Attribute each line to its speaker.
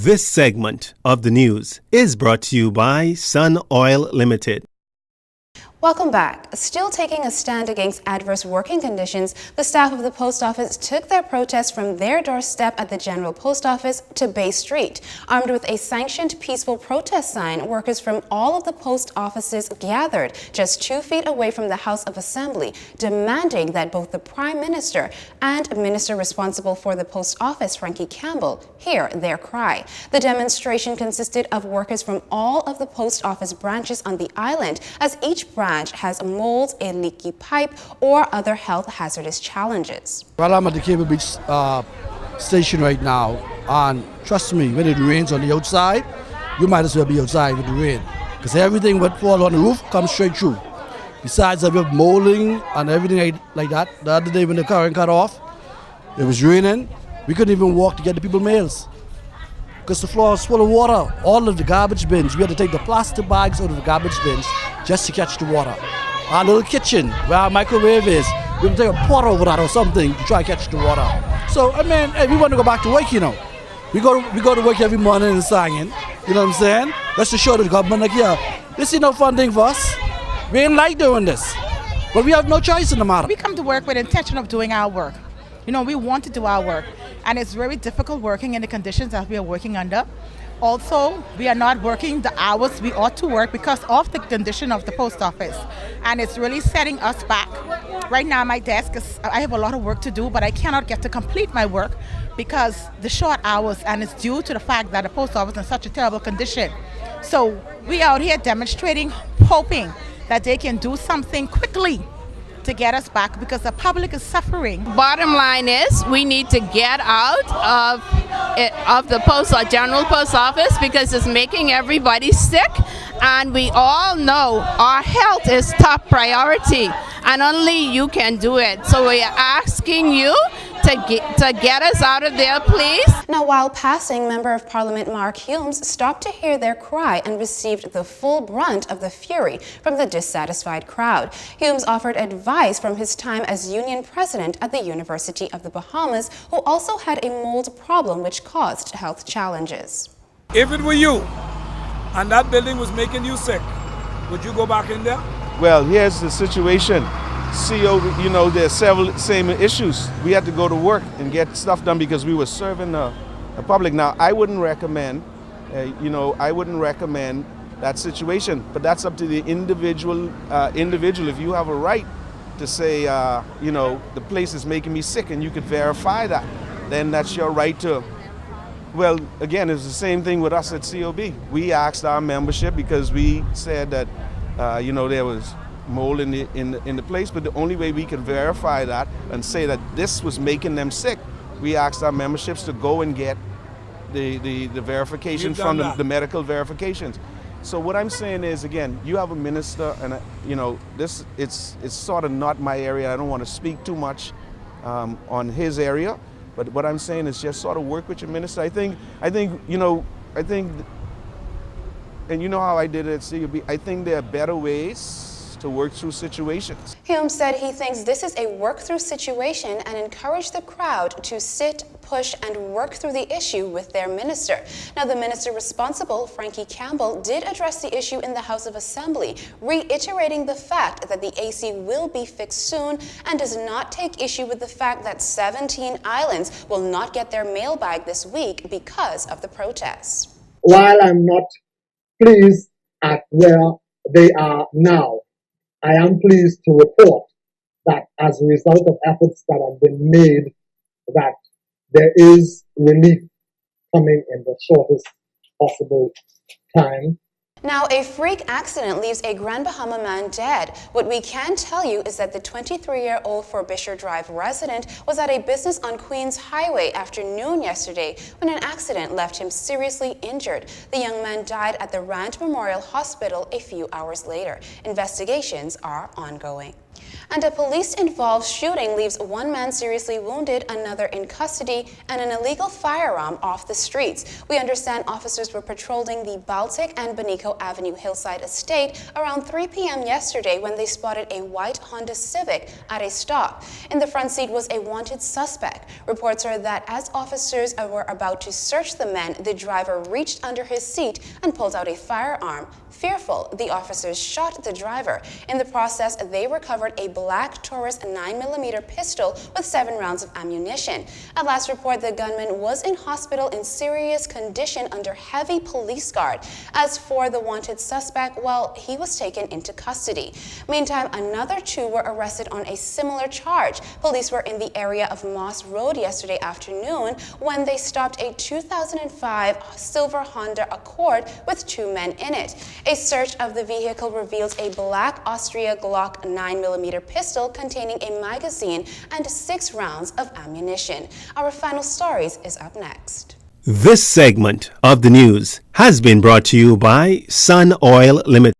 Speaker 1: This segment of the news is brought to you by Sun Oil Limited.
Speaker 2: Welcome back. Still taking a stand against adverse working conditions, the staff of the post office took their protest from their doorstep at the General Post Office to Bay Street. Armed with a sanctioned peaceful protest sign, workers from all of the post offices gathered just 2 feet away from the House of Assembly, demanding that both the Prime Minister and Minister responsible for the post office, Frankie Campbell, hear their cry. The demonstration consisted of workers from all of the post office branches on the island, as each branch has mold, a leaky pipe, or other health hazardous challenges.
Speaker 3: Well, I'm at the Cable Beach station right now, and trust me, when it rains on the outside, you might as well be outside with the rain, because everything that falls on the roof comes straight through. Besides, we have molding and everything like that. The other day when the current cut off, it was raining. We couldn't even walk to get the people mails, because the floor was full of water. All of the garbage bins, we had to take the plastic bags out of the garbage bins just to catch the water. Our little kitchen where our microwave is, we have to take a pot over that or something to try to catch the water. So, I mean, hey, we want to go back to work, you know. We go to work every morning and singing, you know what I'm saying? That's to show the government, like, yeah, this is no fun thing for us. We ain't like doing this, but we have no choice in the matter.
Speaker 4: We come to work with the intention of doing our work. You know, we want to do our work, and it's very difficult working in the conditions that we are working under. Also, we are not working the hours we ought to work because of the condition of the post office, and it's really setting us back. Right now, my desk I have a lot of work to do, but I cannot get to complete my work because the short hours, and it's due to the fact that the post office is in such a terrible condition. So we out here demonstrating, hoping that they can do something quickly to get us back, because the public is suffering.
Speaker 5: Bottom line is we need to get out of the general post office, because it's making everybody sick, and we all know our health is top priority, and only you can do it. So we are asking you to get us out of there, please.
Speaker 2: Now, while passing, Member of Parliament Mark Humes stopped to hear their cry and received the full brunt of the fury from the dissatisfied crowd. Humes offered advice from his time as union president at the University of the Bahamas, who also had a mold problem which caused health challenges.
Speaker 6: If it were you and that building was making you sick, would you go back in there?
Speaker 7: Well, here's the situation. CO, you know, there's several same issues. We had to go to work and get stuff done because we were serving the public. Now, I wouldn't recommend, I wouldn't recommend that situation, but that's up to the individual. If you have a right to say, the place is making me sick, and you could verify that, then that's your right to. Well, again, it's the same thing with us at COB. We asked our membership because we said that, there was mold in the place, but the only way we can verify that and say that this was making them sick, we asked our memberships to go and get the verification from the medical verifications. So what I'm saying is, again, you have a minister, and it's sort of not my area. I don't want to speak too much on his area, but what I'm saying is just sort of work with your minister. I think, and you know how I did it at CUB, I think there are better ways to work through situations.
Speaker 2: Hume said he thinks this is a work-through situation and encouraged the crowd to sit, push, and work through the issue with their minister. Now, the minister responsible, Frankie Campbell, did address the issue in the House of Assembly, reiterating the fact that the AC will be fixed soon, and does not take issue with the fact that 17 islands will not get their mailbag this week because of the protests.
Speaker 8: While I'm not pleased at where they are now, I am pleased to report that as a result of efforts that have been made, that there is relief coming in the shortest possible time.
Speaker 2: Now, a freak accident leaves a Grand Bahama man dead. What we can tell you is that the 23-year-old Frobisher Drive resident was at a business on Queens Highway after noon yesterday when an accident left him seriously injured. The young man died at the Rand Memorial Hospital a few hours later. Investigations are ongoing. And a police-involved shooting leaves one man seriously wounded, another in custody, and an illegal firearm off the streets. We understand officers were patrolling the Baltic and Benico Avenue Hillside Estate around 3 p.m. yesterday when they spotted a white Honda Civic at a stop. In the front seat was a wanted suspect. Reports are that as officers were about to search the man, the driver reached under his seat and pulled out a firearm. Fearful, the officers shot the driver. In the process, they recovered a black Taurus 9mm pistol with 7 rounds of ammunition. At last report, the gunman was in hospital in serious condition under heavy police guard. As for the wanted suspect, well, he was taken into custody. Meantime, another 2 were arrested on a similar charge. Police were in the area of Moss Road yesterday afternoon when they stopped a 2005 silver Honda Accord with 2 men in it. A search of the vehicle reveals a black Austria Glock 9mm pistol containing a magazine and 6 rounds of ammunition. Our final stories is up next.
Speaker 1: This segment of the news has been brought to you by Sun Oil Limited.